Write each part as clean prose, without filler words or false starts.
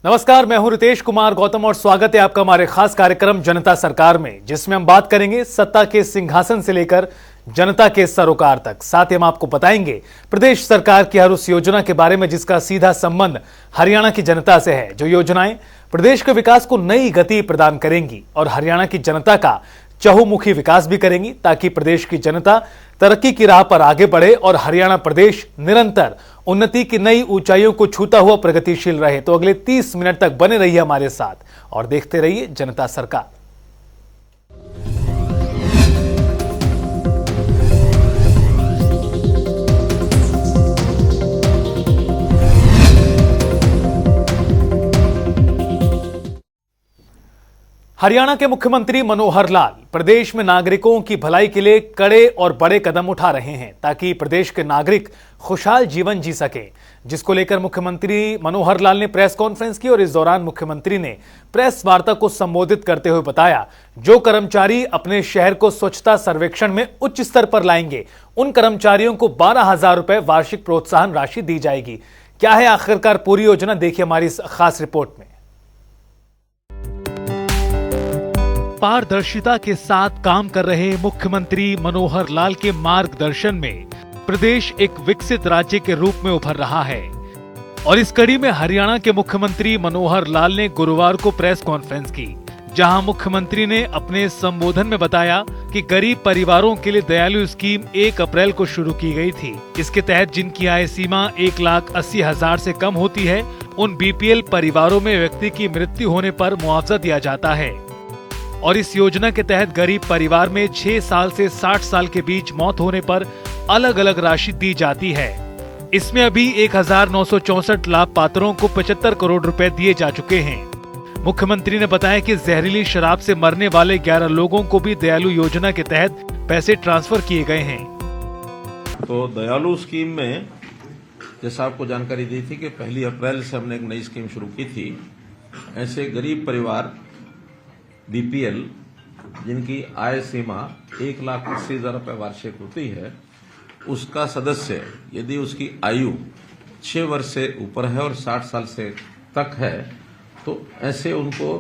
नमस्कार, मैं हूं रितेश कुमार गौतम और स्वागत है आपका हमारे खास कार्यक्रम जनता सरकार में, जिसमें हम बात करेंगे सत्ता के सिंहासन से लेकर जनता के सरोकार तक। साथ ही हम आपको बताएंगे प्रदेश सरकार की हर उस योजना के बारे में जिसका सीधा संबंध हरियाणा की जनता से है, जो योजनाएं प्रदेश के विकास को नई गति प्रदान करेंगी और हरियाणा की जनता का चहुमुखी विकास भी करेंगी, ताकि प्रदेश की जनता तरक्की की राह पर आगे बढ़े और हरियाणा प्रदेश निरंतर उन्नति की नई ऊंचाइयों को छूता हुआ प्रगतिशील रहे। तो अगले 30 मिनट तक बने रहिए हमारे साथ और देखते रहिए जनता सरकार। हरियाणा के मुख्यमंत्री मनोहर लाल प्रदेश में नागरिकों की भलाई के लिए कड़े और बड़े कदम उठा रहे हैं, ताकि प्रदेश के नागरिक खुशहाल जीवन जी सकें, जिसको लेकर मुख्यमंत्री मनोहर लाल ने प्रेस कॉन्फ्रेंस की। और इस दौरान मुख्यमंत्री ने प्रेस वार्ता को संबोधित करते हुए बताया, जो कर्मचारी अपने शहर को स्वच्छता सर्वेक्षण में उच्च स्तर पर लाएंगे, उन कर्मचारियों को 12,000 रुपए वार्षिक प्रोत्साहन राशि दी जाएगी। क्या है आखिरकार पूरी योजना, देखिए हमारी इस खास रिपोर्ट में। पारदर्शिता के साथ काम कर रहे मुख्यमंत्री मनोहर लाल के मार्गदर्शन में प्रदेश एक विकसित राज्य के रूप में उभर रहा है। और इस कड़ी में हरियाणा के मुख्यमंत्री मनोहर लाल ने गुरुवार को प्रेस कॉन्फ्रेंस की, जहां मुख्यमंत्री ने अपने संबोधन में बताया कि गरीब परिवारों के लिए दयालु स्कीम 1 अप्रैल को शुरू की गई थी। इसके तहत जिनकी आय सीमा 1,80,000 से कम होती है, उन बीपीएल परिवारों में व्यक्ति की मृत्यु होने पर मुआवजा दिया जाता है। और इस योजना के तहत गरीब परिवार में 6 साल से 60 साल के बीच मौत होने पर अलग अलग राशि दी जाती है। इसमें अभी 1,964 लाभ पात्रों को 75 करोड़ रुपए दिए जा चुके हैं। मुख्यमंत्री ने बताया कि जहरीली शराब से मरने वाले 11 लोगों को भी दयालु योजना के तहत पैसे ट्रांसफर किए गए हैं। तो दयालु स्कीम में जैसा आपको जानकारी दी थी कि 1 अप्रैल से हमने एक नई स्कीम शुरू की थी। ऐसे गरीब परिवार बीपीएल जिनकी आय सीमा 1,80,000 रुपए वार्षिक होती है, उसका सदस्य यदि उसकी आयु 6 वर्ष से ऊपर है और 60 साल से तक है, तो ऐसे उनको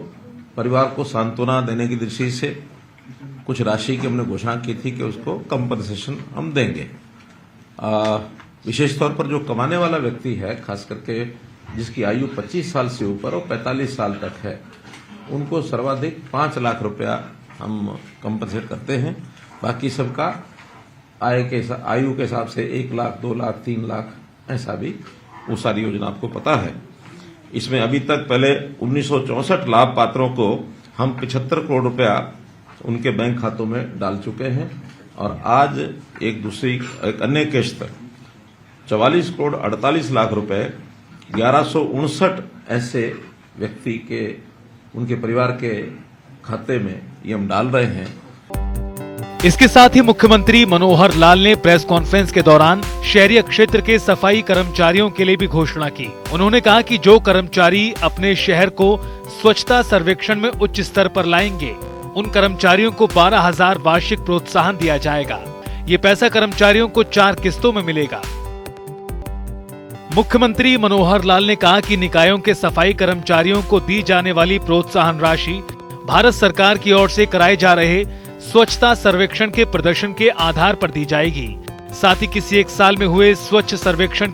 परिवार को सांत्वना देने की दृष्टि से कुछ राशि की हमने घोषणा की थी कि उसको कंपनसेशन हम देंगे। विशेष तौर पर जो कमाने वाला व्यक्ति है, खास करके जिसकी आयु 25 साल से ऊपर और 45 साल तक है, उनको सर्वाधिक 5 लाख रुपया हम कंपनसेट करते हैं। बाकी सबका आयु के हिसाब से 1 लाख, 2 लाख, 3 लाख, ऐसा भी वो सारी योजना आपको पता है। इसमें अभी तक पहले 1964 लाभ पात्रों को हम 75 करोड़ रुपया उनके बैंक खातों में डाल चुके हैं। और आज एक अन्य किश्त 44 करोड़ 48 लाख रुपए 1159 ऐसे व्यक्ति के उनके परिवार के खाते में ये हम डाल रहे हैं। इसके साथ ही मुख्यमंत्री मनोहर लाल ने प्रेस कॉन्फ्रेंस के दौरान शहरी क्षेत्र के सफाई कर्मचारियों के लिए भी घोषणा की। उन्होंने कहा कि जो कर्मचारी अपने शहर को स्वच्छता सर्वेक्षण में उच्च स्तर पर लाएंगे, उन कर्मचारियों को 12,000 वार्षिक प्रोत्साहन दिया जाएगा। ये पैसा कर्मचारियों को 4 किस्तों में मिलेगा। मुख्यमंत्री मनोहर लाल ने कहा कि निकायों के सफाई कर्मचारियों को दी जाने वाली प्रोत्साहन राशि भारत सरकार की ओर से कराए जा रहे स्वच्छता सर्वेक्षण के प्रदर्शन के आधार पर दी जाएगी। साथ ही किसी एक साल में हुए स्वच्छ सर्वेक्षण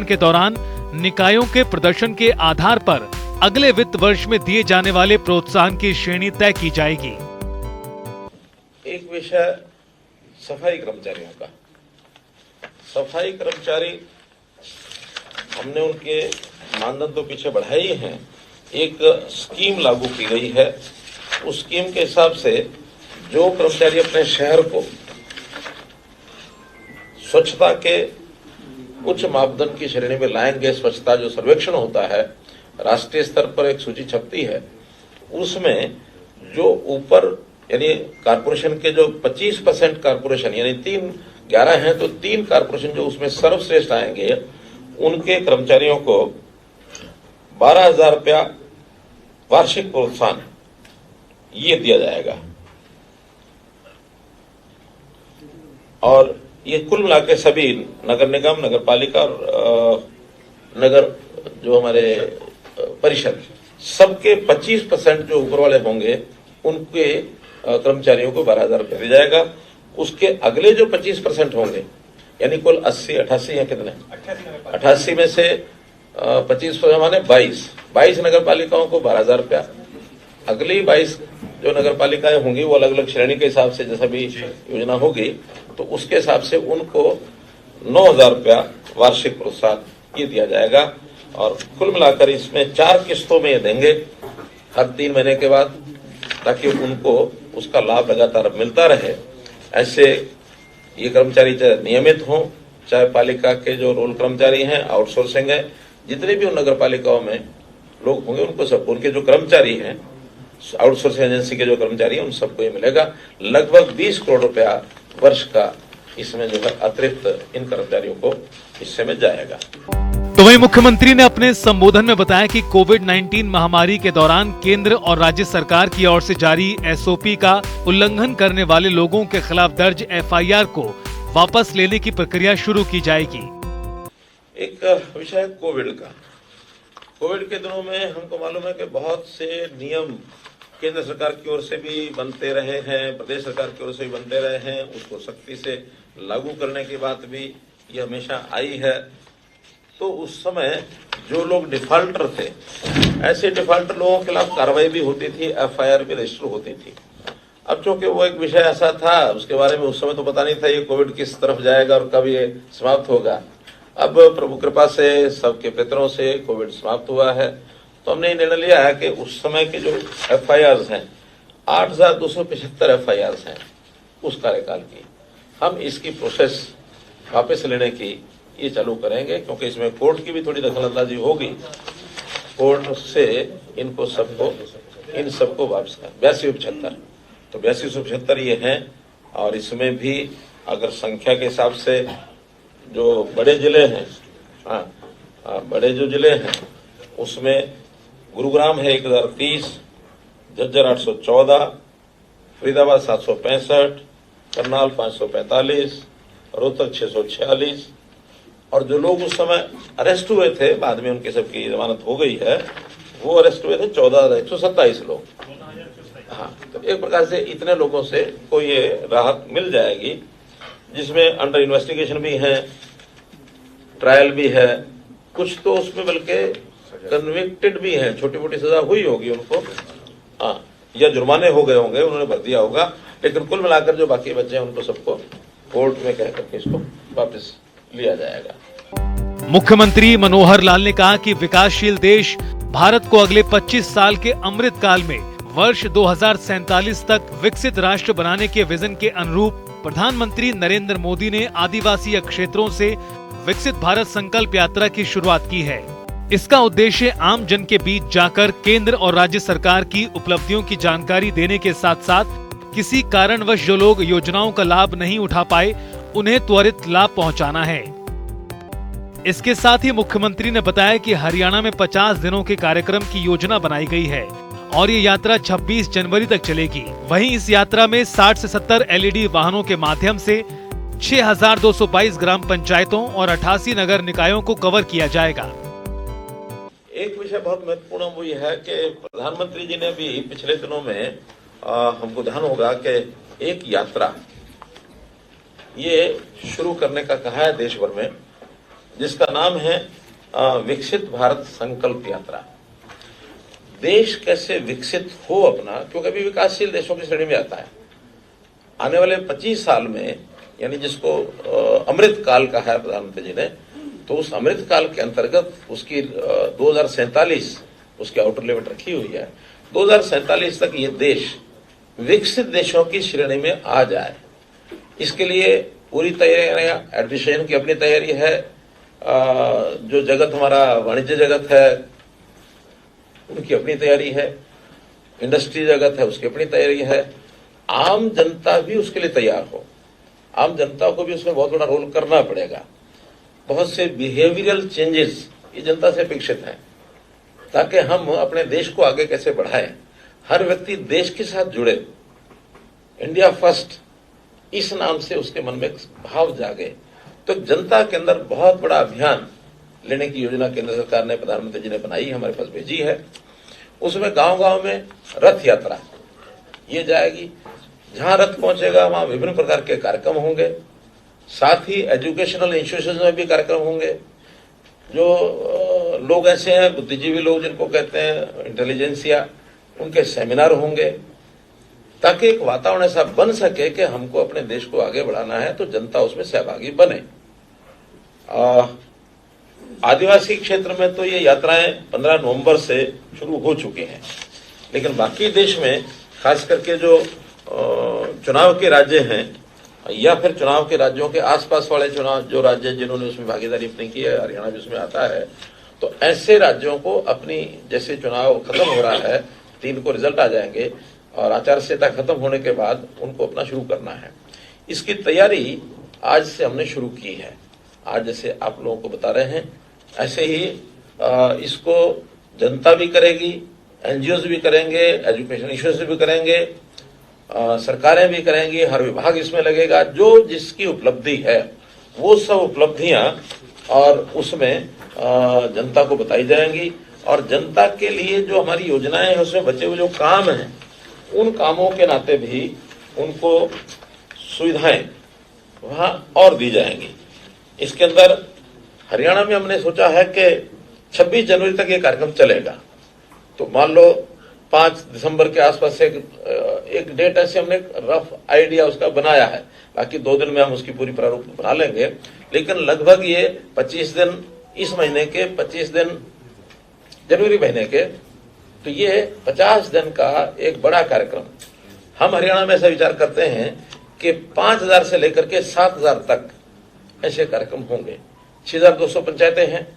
के दौरान निकायों के प्रदर्शन के आधार पर अगले वित्त वर्ष में दिए जाने वाले प्रोत्साहन की श्रेणी तय की जाएगी। एक विषय सफाई कर्मचारियों का। सफाई कर्मचारी हमने उनके मानदंड तो पीछे बढ़ाए ही हैं। एक स्कीम लागू की गई है। उस स्कीम के हिसाब से जो कर्मचारी अपने शहर को स्वच्छता के उच्च मापदंड की श्रेणी में लाएंगे, स्वच्छता जो सर्वेक्षण होता है राष्ट्रीय स्तर पर एक सूची छपती है, उसमें जो ऊपर यानी कारपोरेशन के जो 25% कारपोरेशन यानी 11 हैं, तो 3 कारपोरेशन जो उसमें सर्वश्रेष्ठ आएंगे, उनके कर्मचारियों को 12,000 रुपया वार्षिक प्रोत्साहन ये दिया जाएगा। और ये कुल मिलाकर सभी नगर निगम, नगर पालिका और नगर जो हमारे परिषद सबके 25% जो ऊपर वाले होंगे उनके कर्मचारियों को 12,000 रुपये दिया जाएगा। उसके अगले जो 25% होंगे यानी कुल 88 या कितने 88 में से 25% माने 22 नगर पालिकाओं को 12,000 रुपया। अगली 22 जो नगर पालिकाएं होंगी वो अलग अलग श्रेणी के हिसाब से जैसा भी योजना होगी तो उसके हिसाब से उनको 9,000 रुपया वार्षिक प्रोत्साहन ये दिया जाएगा। और कुल मिलाकर इसमें 4 किस्तों में ये देंगे हर 3 महीने के बाद, ताकि उनको उसका लाभ लगातार मिलता रहे। ऐसे ये कर्मचारी चाहे नियमित हों, चाहे पालिका के जो रोल कर्मचारी हैं, आउटसोर्सिंग है, जितने भी उन नगर पालिकाओं में लोग होंगे उनको सबको, उनके जो कर्मचारी हैं आउटसोर्सिंग एजेंसी के जो कर्मचारी हैं उन सबको ये मिलेगा। लगभग 20 करोड़ रुपया वर्ष का इसमें जो है अतिरिक्त इन कर्मचारियों को हिस्से में जाएगा। तो वहीं मुख्यमंत्री ने अपने संबोधन में बताया कि कोविड-19 महामारी के दौरान केंद्र और राज्य सरकार की ओर से जारी एसओपी का उल्लंघन करने वाले लोगों के खिलाफ दर्ज एफआईआर को वापस लेने की प्रक्रिया शुरू की जाएगी। एक विषय है कोविड का। कोविड के दिनों में हमको मालूम है कि बहुत से नियम केंद्र सरकार की ओर से भी बनते रहे हैं, प्रदेश सरकार की ओर से भी बनते रहे हैं, उसको सख्ती से लागू करने की बात भी ये हमेशा आई है। तो उस समय जो लोग डिफॉल्टर थे, ऐसे डिफॉल्टर लोगों के खिलाफ कार्रवाई भी होती थी, एफआईआर भी रजिस्टर होती थी। अब चूंकि वो एक विषय ऐसा था, उसके बारे में उस समय तो पता नहीं था ये कोविड किस तरफ जाएगा और कब ये समाप्त होगा। अब प्रभु कृपा से सबके प्रयत्नों से कोविड समाप्त हुआ है, तो हमने निर्णय लिया है कि उस समय के जो एफआईआर हैं 8,275 एफआईआर हैं उस कार्यकाल की, हम इसकी प्रोसेस वापस लेने की ये चालू करेंगे, क्योंकि इसमें कोर्ट की भी थोड़ी दखलंदाजी होगी। कोर्ट से इन सबको वापस कर 8275 तो 8275 ये हैं। और इसमें भी अगर संख्या के हिसाब से जो बड़े जिले हैं, बड़े जो जिले हैं उसमें गुरुग्राम है 1030, झज्जर 814, फरीदाबाद 765, करनाल 545, रोहतक 646। और जो लोग उस समय अरेस्ट हुए थे, बाद में उनके सबकी जमानत हो गई है, वो अरेस्ट हुए थे 14,127 लोग। हाँ, तो एक प्रकार से इतने लोगों से को ये राहत मिल जाएगी, जिसमें अंडर इन्वेस्टिगेशन भी है, ट्रायल भी है, कुछ तो उसमें बल्कि कन्विक्टेड भी हैं, छोटी मोटी सजा हुई होगी उनको, हाँ, या जुर्माने हो गए होंगे, उन्होंने भर दिया होगा। लेकिन कुल मिलाकर जो बाकी बच्चे हैं उनको सबको कोर्ट में कह करके इसको वापस लिया जाएगा। मुख्यमंत्री मनोहर लाल ने कहा कि विकासशील देश भारत को अगले 25 साल के अमृत काल में वर्ष 2047 तक विकसित राष्ट्र बनाने के विजन के अनुरूप प्रधानमंत्री नरेंद्र मोदी ने आदिवासी क्षेत्रों से विकसित भारत संकल्प यात्रा की शुरुआत की है। इसका उद्देश्य आम जन के बीच जाकर केंद्र और राज्य सरकार की उपलब्धियों की जानकारी देने के साथ साथ किसी कारणवश जो लोग योजनाओं का लाभ नहीं उठा पाए उन्हें त्वरित लाभ पहुंचाना है। इसके साथ ही मुख्यमंत्री ने बताया कि हरियाणा में 50 दिनों के कार्यक्रम की योजना बनाई गई है और ये यात्रा 26 जनवरी तक चलेगी। वहीं इस यात्रा में 60 से 70 एलईडी वाहनों के माध्यम से 6,222 ग्राम पंचायतों और 88 नगर निकायों को कवर किया जाएगा। एक विषय बहुत महत्वपूर्ण वो ये है कि प्रधानमंत्री जी ने भी पिछले दिनों में हमको ध्यान होगा कि एक यात्रा ये शुरू करने का कहा है देश भर में, जिसका नाम है विकसित भारत संकल्प यात्रा। देश कैसे विकसित हो अपना, क्योंकि अभी विकासशील देशों की श्रेणी में आता है। आने वाले 25 साल में, यानी जिसको अमृत काल कहा है प्रधानमंत्री जी ने, तो उस अमृत काल के अंतर्गत उसकी 2047 उसकी आउटर लिमिट रखी हुई है। 2047 तक ये देश विकसित देशों की श्रेणी में आ जाए, इसके लिए पूरी तैयारियां, एडमिनिस्ट्रेशन की अपनी तैयारी है, जो जगत हमारा वाणिज्य जगत है उनकी अपनी तैयारी है, इंडस्ट्री जगत है उसकी अपनी तैयारी है, आम जनता भी उसके लिए तैयार हो। आम जनता को भी उसमें बहुत बड़ा रोल करना पड़ेगा। बहुत से बिहेवियरल चेंजेस ये जनता से अपेक्षित हैं, ताकि हम अपने देश को आगे कैसे बढ़ाएं। हर व्यक्ति देश के साथ जुड़े, इंडिया फर्स्ट इस नाम से उसके मन में भाव जागे, तो जनता के अंदर बहुत बड़ा अभियान लेने की योजना केंद्र सरकार ने, प्रधानमंत्री जी ने बनाई, हमारे पास भेजी है। उसमें गांव-गांव में रथ यात्रा ये जाएगी। जहां रथ पहुंचेगा वहां विभिन्न प्रकार के कार्यक्रम होंगे। साथ ही एजुकेशनल इंस्टीट्यूशन में भी कार्यक्रम होंगे। जो लोग ऐसे हैं, बुद्धिजीवी लोग जिनको कहते हैं, इंटेलिजेंसिया, उनके सेमिनार होंगे, ताकि एक वातावरण ऐसा बन सके कि हमको अपने देश को आगे बढ़ाना है तो जनता उसमें सहभागी बने। आदिवासी क्षेत्र में तो ये यात्राएं 15 नवंबर से शुरू हो चुकी हैं, लेकिन बाकी देश में खास करके जो चुनाव के राज्य हैं या फिर चुनाव के राज्यों के आसपास वाले चुनाव जो राज्य जिन्होंने उसमें भागीदारी अपनी की है, हरियाणा भी उसमें आता है, तो ऐसे राज्यों को अपनी, जैसे चुनाव खत्म हो रहा है, 3 को रिजल्ट आ जाएंगे और आचार संहिता खत्म होने के बाद उनको अपना शुरू करना है। इसकी तैयारी आज से हमने शुरू की है। आज जैसे आप लोगों को बता रहे हैं, ऐसे ही इसको जनता भी करेगी, एनजीओज भी करेंगे, एजुकेशन इंस्टीट्यूशन भी करेंगे, सरकारें भी करेंगी, हर विभाग इसमें लगेगा। जो जिसकी उपलब्धि है वो सब उपलब्धियां और उसमें जनता को बताई जाएंगी और जनता के लिए जो हमारी योजनाएं हैं उसमें बचे हुए जो काम हैं उन कामों के नाते भी उनको सुविधाएं वहां और दी जाएंगी। इसके अंदर हरियाणा में हमने सोचा है कि 26 जनवरी तक ये कार्यक्रम चलेगा। तो मान लो 5 दिसंबर के आसपास से एक डेट ऐसे हमने रफ आइडिया उसका बनाया है। बाकी 2 दिन में हम उसकी पूरी प्रारूप बना लेंगे, लेकिन लगभग ये 25 दिन, इस महीने के 25 दिन जनवरी महीने के, तो ये 50 दिन का एक बड़ा कार्यक्रम। हम हरियाणा में ऐसा विचार करते हैं कि 5000 से लेकर के 7000 तक ऐसे कार्यक्रम होंगे। 6200 पंचायतें हैं,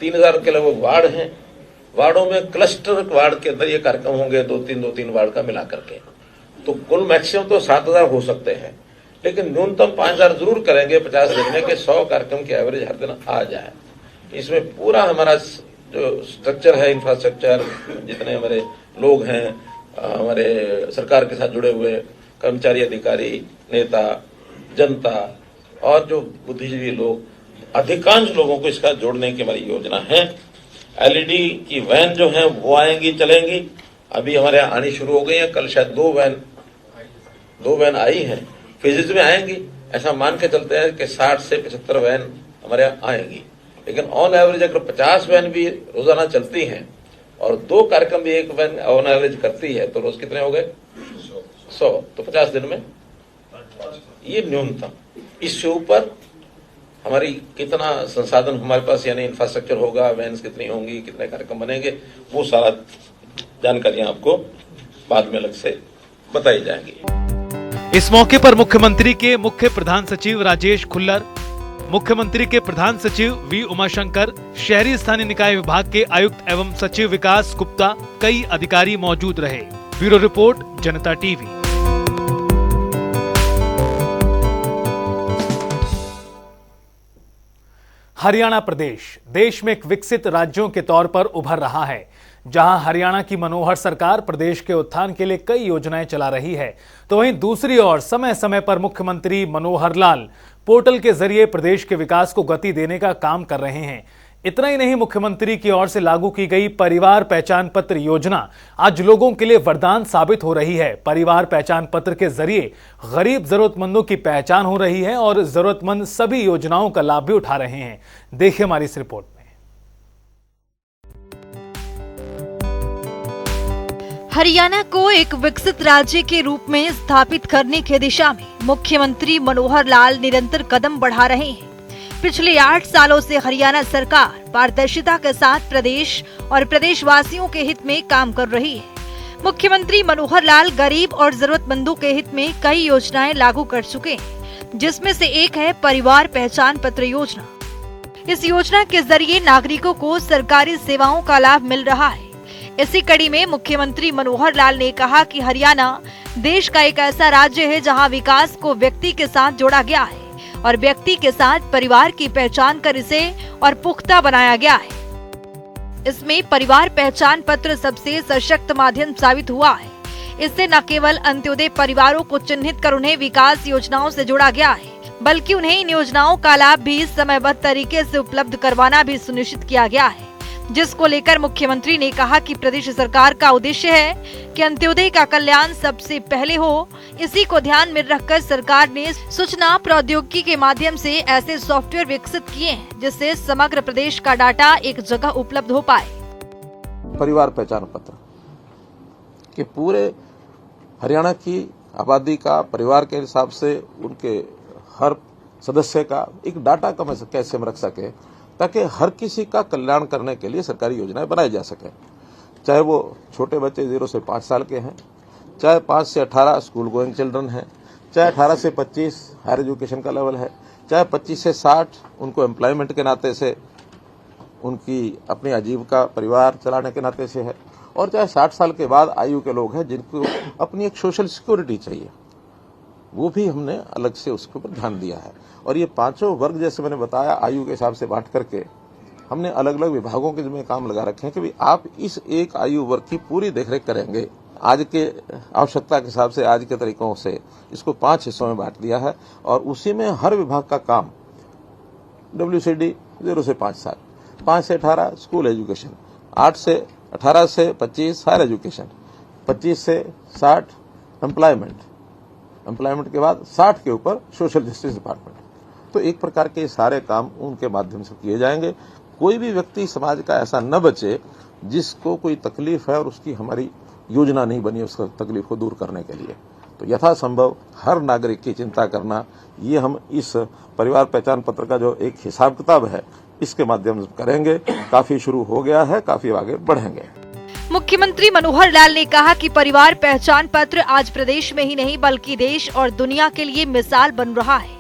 3000 के लगभग वार्ड हैं। वार्डों में क्लस्टर वार्ड के अंदर ये कार्यक्रम होंगे, 2-3 वार्ड का मिला करके। तो कुल मैक्सिमम तो 7000 हो सकते हैं, लेकिन न्यूनतम 5000 जरूर करेंगे 50 दिन में, कि 100 कार्यक्रम की एवरेज हर दिन आ जाए। इसमें पूरा हमारा जो स्ट्रक्चर है, इंफ्रास्ट्रक्चर, जितने हमारे लोग हैं, हमारे सरकार के साथ जुड़े हुए कर्मचारी, अधिकारी, नेता, जनता और जो बुद्धिजीवी लोग, अधिकांश लोगों को इसका जोड़ने की हमारी योजना है। एलईडी की वैन जो है वो आएंगी, चलेंगी। अभी हमारे यहाँ आनी शुरू हो गई है। कल शायद 2 वैन आई हैं, फेजेज में आएंगी। ऐसा मान के चलते हैं कि 60 से 75 वैन हमारे यहाँ आएंगी। लेकिन ऑन एवरेज अगर 50 वैन भी रोजाना चलती हैं और 2 कार्यक्रम भी एक वैन ऑन एवरेज करती है, तो रोज कितने हो गए? 100। तो 50 दिन में ये न्यूनतम। इससे ऊपर हमारी कितना संसाधन हमारे पास, यानी इंफ्रास्ट्रक्चर होगा, वैन्स कितनी होंगी, कितने कार्यक्रम बनेंगे, वो सारा जानकारियां आपको बाद में अलग से बताई जाएंगी। इस मौके पर मुख्यमंत्री के मुख्य प्रधान सचिव राजेश खुल्लर, मुख्यमंत्री के प्रधान सचिव वी उमाशंकर, शहरी स्थानीय निकाय विभाग के आयुक्त एवं सचिव विकास गुप्ता, कई अधिकारी मौजूद रहे। ब्यूरो रिपोर्ट, जनता टीवी। हरियाणा प्रदेश देश में एक विकसित राज्यों के तौर पर उभर रहा है। जहां हरियाणा की मनोहर सरकार प्रदेश के उत्थान के लिए कई योजनाएं चला रही है, तो वहीं दूसरी ओर समय समय पर मुख्यमंत्री मनोहर लाल पोर्टल के जरिए प्रदेश के विकास को गति देने का काम कर रहे हैं। इतना ही नहीं, मुख्यमंत्री की ओर से लागू की गई परिवार पहचान पत्र योजना आज लोगों के लिए वरदान साबित हो रही है। परिवार पहचान पत्र के जरिए गरीब जरूरतमंदों की पहचान हो रही है और जरूरतमंद सभी योजनाओं का लाभ भी उठा रहे हैं। देखिए हमारी इस रिपोर्ट में। हरियाणा को एक विकसित राज्य के रूप में स्थापित करने की दिशा में मुख्यमंत्री मनोहर लाल निरंतर कदम बढ़ा रहे हैं। पिछले 8 सालों से हरियाणा सरकार पारदर्शिता के साथ प्रदेश और प्रदेशवासियों के हित में काम कर रही है। मुख्यमंत्री मनोहर लाल गरीब और जरूरतमंदों के हित में कई योजनाएं लागू कर चुके हैं, जिसमें से एक है परिवार पहचान पत्र योजना। इस योजना के जरिए नागरिकों को सरकारी सेवाओं का लाभ मिल रहा है। इसी कड़ी में मुख्यमंत्री मनोहर लाल ने कहा कि हरियाणा देश का एक ऐसा राज्य है जहां विकास को व्यक्ति के साथ जोड़ा गया है और व्यक्ति के साथ परिवार की पहचान कर इसे और पुख्ता बनाया गया है। इसमें परिवार पहचान पत्र सबसे सशक्त माध्यम साबित हुआ है। इससे न केवल अंत्योदय परिवारों को चिन्हित कर उन्हें विकास योजनाओं से जोड़ा गया है, बल्कि उन्हें इन योजनाओं का लाभ भी समयबद्ध तरीके से उपलब्ध करवाना भी सुनिश्चित किया गया है, जिसको लेकर मुख्यमंत्री ने कहा कि प्रदेश सरकार का उद्देश्य है कि अंत्योदय का कल्याण सबसे पहले हो। इसी को ध्यान में रखकर सरकार ने सूचना प्रौद्योगिकी के माध्यम से ऐसे सॉफ्टवेयर विकसित किए हैं जिससे समग्र प्रदेश का डाटा एक जगह उपलब्ध हो पाए। परिवार पहचान पत्र कि पूरे हरियाणा की आबादी का परिवार के हिसाब से उनके हर सदस्य का एक डाटा कैसे हम रख सके ताकि हर किसी का कल्याण करने के लिए सरकारी योजनाएं बनाई जा सके, चाहे वो छोटे बच्चे 0 से 5 साल के हैं, चाहे 5 से 18 स्कूल गोइंग चिल्ड्रन हैं, चाहे 18 से 25 हायर एजुकेशन का लेवल है, चाहे 25 से 60 उनको एम्प्लॉयमेंट के नाते से उनकी अपनी आजीविका परिवार चलाने के नाते से है, और चाहे 60 साल के बाद आयु के लोग हैं जिनको अपनी एक सोशल सिक्योरिटी चाहिए, वो भी हमने अलग से उसके ऊपर ध्यान दिया है। और ये पांचों वर्ग जैसे मैंने बताया आयु के हिसाब से बांट करके हमने अलग अलग विभागों के जिम्मे काम लगा रखे हैं कि भाई आप इस एक आयु वर्ग की पूरी देखरेख करेंगे। आज के आवश्यकता के हिसाब से आज के तरीकों से इसको 5 हिस्सों में बांट दिया है और उसी में हर विभाग का काम WCD 0 से 5 साल, 5 से 18 स्कूल एजुकेशन, 8 से 18 से 25 हायर एजुकेशन, 25 से 60 एम्प्लॉयमेंट के बाद 60 के ऊपर सोशल जस्टिस डिपार्टमेंट। तो एक प्रकार के सारे काम उनके माध्यम से किए जाएंगे। कोई भी व्यक्ति समाज का ऐसा न बचे जिसको कोई तकलीफ है और उसकी हमारी योजना नहीं बनी उसका तकलीफ को दूर करने के लिए। तो यथासंभव हर नागरिक की चिंता करना, ये हम इस परिवार पहचान पत्र का जो एक हिसाब किताब है इसके माध्यम से करेंगे। काफी शुरू हो गया है, काफी आगे बढ़ेंगे। मुख्यमंत्री मनोहर लाल ने कहा कि परिवार पहचान पत्र आज प्रदेश में ही नहीं बल्कि देश और दुनिया के लिए मिसाल बन रहा है।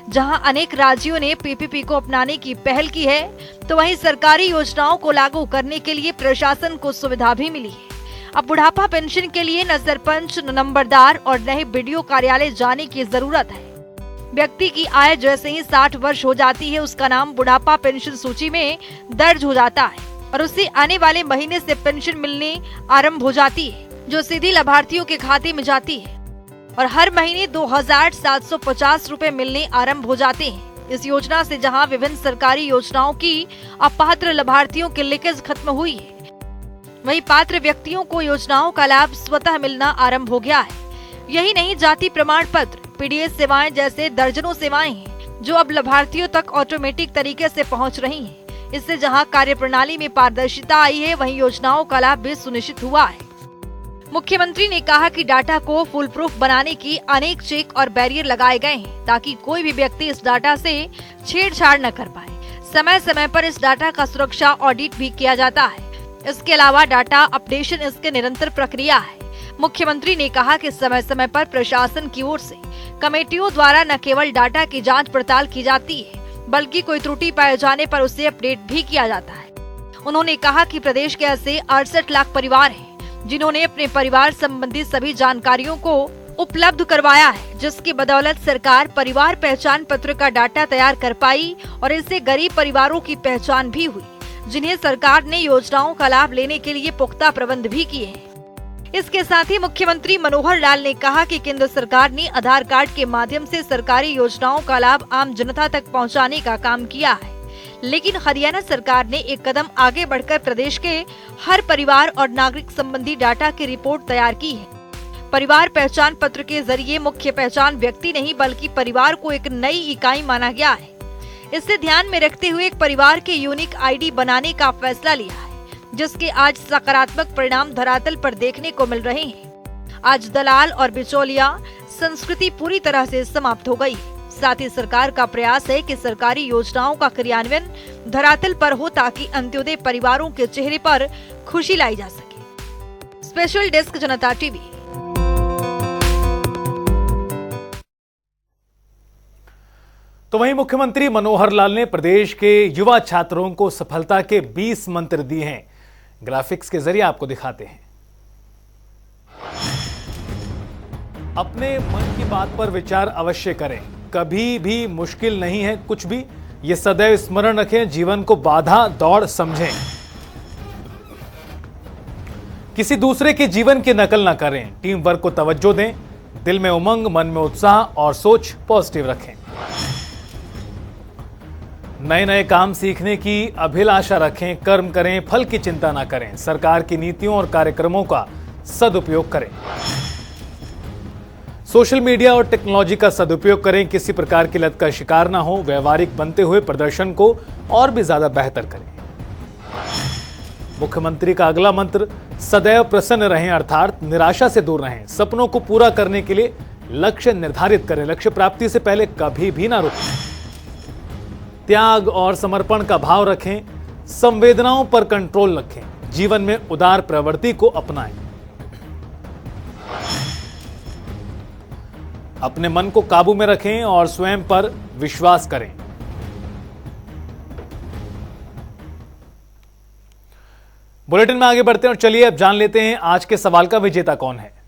जहां अनेक राज्यों ने PPP को अपनाने की पहल की है, तो वहीं सरकारी योजनाओं को लागू करने के लिए प्रशासन को सुविधा भी मिली है। अब बुढ़ापा पेंशन के लिए न सरपंच, न नंबरदार और न ही BDO कार्यालय जाने की जरूरत है। व्यक्ति की आय जैसे ही 60 वर्ष हो जाती है, उसका नाम बुढ़ापा पेंशन सूची में दर्ज हो जाता है और उसे आने वाले महीने से पेंशन मिलने आरंभ हो जाती है, जो सीधी लाभार्थियों के खाते में जाती है और हर महीने 2750 रुपए मिलने आरंभ हो जाते हैं। इस योजना से जहां विभिन्न सरकारी योजनाओं की अपात्र लाभार्थियों की लीकेज खत्म हुई है, वहीं पात्र व्यक्तियों को योजनाओं का लाभ स्वतः मिलना आरंभ हो गया है। यही नहीं, जाति प्रमाण पत्र, PDS सेवाएं जैसे दर्जनों सेवाएं हैं जो अब लाभार्थियों तक ऑटोमेटिक तरीके से पहुंच रही हैं। इससे जहां कार्यप्रणाली में पारदर्शिता आई है, वहीं योजनाओं का लाभ भी सुनिश्चित हुआ है। मुख्यमंत्री ने कहा कि डाटा को फुल प्रूफ बनाने की अनेक चेक और बैरियर लगाए गए हैं ताकि कोई भी व्यक्ति इस डाटा से छेड़छाड़ न कर पाए। समय समय पर इस डाटा का सुरक्षा ऑडिट भी किया जाता है। इसके अलावा डाटा अपडेशन इसके निरंतर प्रक्रिया है। मुख्यमंत्री ने कहा कि समय समय पर प्रशासन की ओर से कमेटियों द्वारा न केवल डाटा की जांच पड़ताल की जाती है बल्कि कोई त्रुटि पाए जाने पर उसे अपडेट भी किया जाता है। उन्होंने कहा कि प्रदेश के ऐसे 68 लाख परिवार हैं जिन्होंने अपने परिवार संबंधी सभी जानकारियों को उपलब्ध करवाया है, जिसकी बदौलत सरकार परिवार पहचान पत्र का डाटा तैयार कर पाई और इससे गरीब परिवारों की पहचान भी हुई, जिन्हें सरकार ने योजनाओं का लाभ लेने के लिए पुख्ता प्रबंध भी किए हैं। इसके साथ ही मुख्यमंत्री मनोहर लाल ने कहा कि केंद्र सरकार ने आधार कार्ड के माध्यम से सरकारी योजनाओं का लाभ आम जनता तक पहुंचाने का काम किया है, लेकिन हरियाणा सरकार ने एक कदम आगे बढ़कर प्रदेश के हर परिवार और नागरिक संबंधी डाटा की रिपोर्ट तैयार की है। परिवार पहचान पत्र के जरिए मुख्य पहचान व्यक्ति नहीं बल्कि परिवार को एक नई इकाई माना गया है। इसे ध्यान में रखते हुए एक परिवार के यूनिक ID बनाने का फैसला लिया है, जिसके आज सकारात्मक परिणाम धरातल पर देखने को मिल रहे हैं। आज दलाल और बिचौलिया संस्कृति पूरी तरह से समाप्त हो गई। साथ ही सरकार का प्रयास है कि सरकारी योजनाओं का क्रियान्वयन धरातल पर हो ताकि अंत्योदय परिवारों के चेहरे पर खुशी लाई जा सके। स्पेशल डेस्क जनता टीवी। तो वहीं मुख्यमंत्री मनोहर लाल ने प्रदेश के युवा छात्रों को सफलता के 20 मंत्र दिए हैं। ग्राफिक्स के जरिए आपको दिखाते हैं। अपने मन की बात पर विचार अवश्य करें। कभी भी मुश्किल नहीं है कुछ भी, ये सदैव स्मरण रखें। जीवन को बाधा दौड़ समझें। किसी दूसरे के जीवन की नकल ना करें। टीम वर्क को तवज्जो दें। दिल में उमंग, मन में उत्साह और सोच पॉजिटिव रखें। नए नए काम सीखने की अभिलाषा रखें, कर्म करें, फल की चिंता ना करें, सरकार की नीतियों और कार्यक्रमों का सदुपयोग करें, सोशल मीडिया और टेक्नोलॉजी का सदुपयोग करें, किसी प्रकार की लत का शिकार ना हो, व्यवहारिक बनते हुए प्रदर्शन को और भी ज्यादा बेहतर करें। मुख्यमंत्री का अगला मंत्र सदैव प्रसन्न रहें, अर्थात निराशा से दूर रहें, सपनों को पूरा करने के लिए लक्ष्य निर्धारित करें, लक्ष्य प्राप्ति से पहले कभी भी ना रुकें, त्याग और समर्पण का भाव रखें, संवेदनाओं पर कंट्रोल रखें, जीवन में उदार प्रवृत्ति को अपनाएं, अपने मन को काबू में रखें और स्वयं पर विश्वास करें। बुलेटिन में आगे बढ़ते हैं और चलिए अब जान लेते हैं आज के सवाल का विजेता कौन है।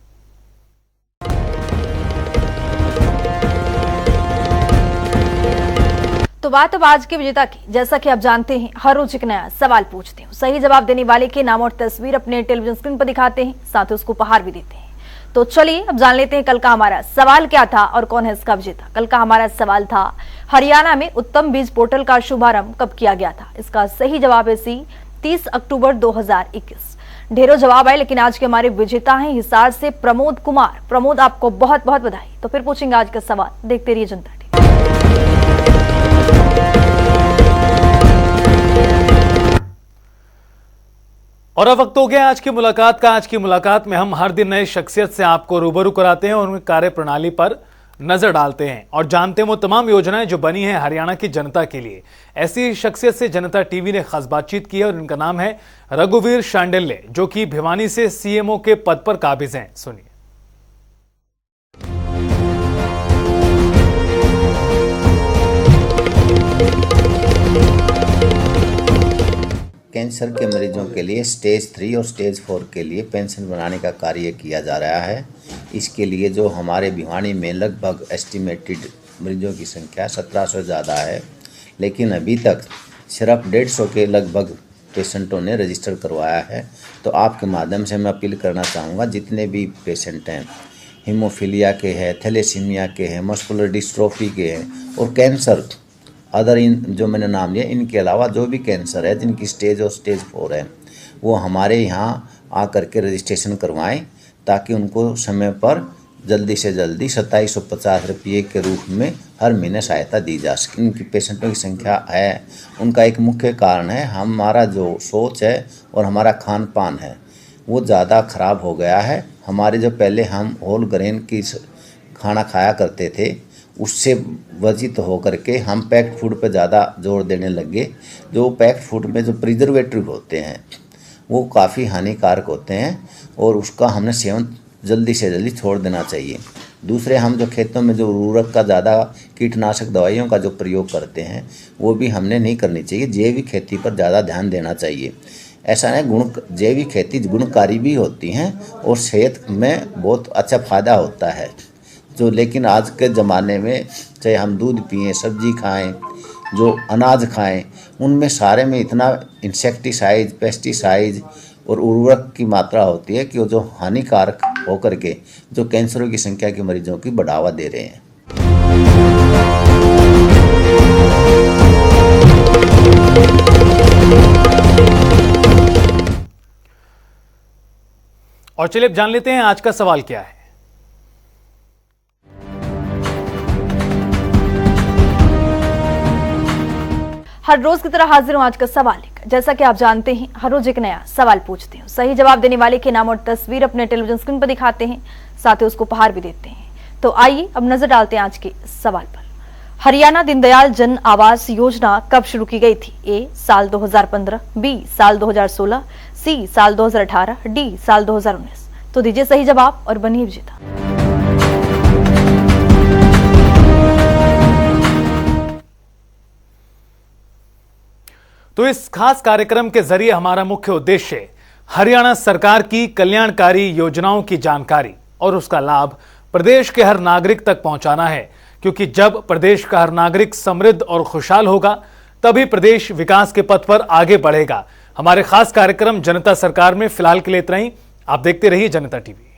तो बात अब आज के विजेता की। जैसा कि आप जानते हैं, हर रोज एक नया सवाल पूछते हैं, सही जवाब देने वाले के नाम और तस्वीर अपने टेलीविजन स्क्रीन पर दिखाते हैं, साथ ही उसको उपहार भी देते हैं। तो चलिए अब जान लेते हैं कल का हमारा सवाल क्या था और कौन है इसका विजेता। कल का हमारा सवाल था, हरियाणा में उत्तम बीज पोर्टल का शुभारंभ कब किया गया था। इसका सही जवाब है सी, 30 अक्टूबर 2021। ढेरों जवाब आए, लेकिन आज के हमारे विजेता हैं हिसार से प्रमोद कुमार। प्रमोद, आपको बहुत बहुत बधाई। तो फिर पूछेंगे आज का सवाल, देखते रहिए जनता टीवी। और अब वक्त हो गया आज की मुलाकात का। आज की मुलाकात में हम हर दिन नए शख्सियत से आपको रूबरू कराते हैं और उनकी कार्य प्रणाली पर नजर डालते हैं और जानते हैं वो तमाम योजनाएं जो बनी हैं हरियाणा की जनता के लिए। ऐसी शख्सियत से जनता टीवी ने खास बातचीत की है और इनका नाम है रघुवीर शांडिल्य, जो कि भिवानी से सीएमओ के पद पर काबिज हैं। सुनिए। कैंसर के मरीजों के लिए स्टेज 3 और स्टेज 4 के लिए पेंशन बनाने का कार्य किया जा रहा है। इसके लिए जो हमारे भिवानी में लगभग एस्टिमेटेड मरीजों की संख्या 1700 ज़्यादा है, लेकिन अभी तक सिर्फ 150 के लगभग पेशेंटों ने रजिस्टर करवाया है। तो आपके माध्यम से मैं अपील करना चाहूँगा, जितने भी पेशेंट हैं, हीमोफीलिया के हैं, थैलेसीमिया के हैं, मस्कुलर डिस्ट्रोफी के हैं और कैंसर अदर इन जो मैंने नाम लिया, इनके अलावा जो भी कैंसर है जिनकी स्टेज और स्टेज 4 है, वो हमारे यहाँ आकर के रजिस्ट्रेशन करवाएं, ताकि उनको समय पर जल्दी से जल्दी 2750 रुपये के रूप में हर महीने सहायता दी जा सके। इनकी पेशेंटों की संख्या है, उनका एक मुख्य कारण है हमारा जो सोच है और हमारा खान पान है वो ज़्यादा ख़राब हो गया है। हमारे जो पहले हम होल ग्रेन की खाना खाया करते थे, उससे वर्जित होकर के हम पैक्ड फूड पर ज़्यादा जोर देने लगे। जो पैक्ड फूड में जो प्रिजर्वेटिव होते हैं वो काफ़ी हानिकारक होते हैं और उसका हमने सेवन जल्दी से जल्दी छोड़ देना चाहिए। दूसरे, हम जो खेतों में जो उर्वरक का ज़्यादा कीटनाशक दवाइयों का जो प्रयोग करते हैं वो भी हमने नहीं करनी चाहिए। जैविक खेती पर ज़्यादा ध्यान देना चाहिए। ऐसा नहीं, जैविक खेती गुणकारी भी होती हैं और सेहत में बहुत अच्छा फ़ायदा होता है। जो लेकिन आज के ज़माने में चाहे हम दूध पिएं, सब्जी खाएं, जो अनाज खाएं, उनमें सारे में इतना इंसेक्टिसाइड, पेस्टिसाइड और उर्वरक की मात्रा होती है कि वो जो हानिकारक होकर के जो कैंसरों की संख्या के मरीजों की बढ़ावा दे रहे हैं। और चलिए अब जान लेते हैं आज का सवाल क्या है। हर रोज की तरह हाजिर हूं आज का सवाल लेकर। जैसा कि आप जानते हैं, हर रोज एक नया सवाल पूछते हैं, सही जवाब देने वाले के नाम और तस्वीर अपने टेलीविजन स्क्रीन पर दिखाते हैं, साथ ही उसको उपहार भी देते हैं। तो आइए अब नजर डालते हैं आज के सवाल पर। हरियाणा दीनदयाल जन आवास योजना कब शुरू की गई थी। ए साल 2015, बी साल 2016, सी साल 2018, डी साल 2019। तो दीजिए सही जवाब और बनिए विजेता। तो इस खास कार्यक्रम के जरिए हमारा मुख्य उद्देश्य हरियाणा सरकार की कल्याणकारी योजनाओं की जानकारी और उसका लाभ प्रदेश के हर नागरिक तक पहुंचाना है, क्योंकि जब प्रदेश का हर नागरिक समृद्ध और खुशहाल होगा तभी प्रदेश विकास के पथ पर आगे बढ़ेगा। हमारे खास कार्यक्रम जनता सरकार में फिलहाल के लिए इतना ही। आप देखते रहिए जनता टीवी।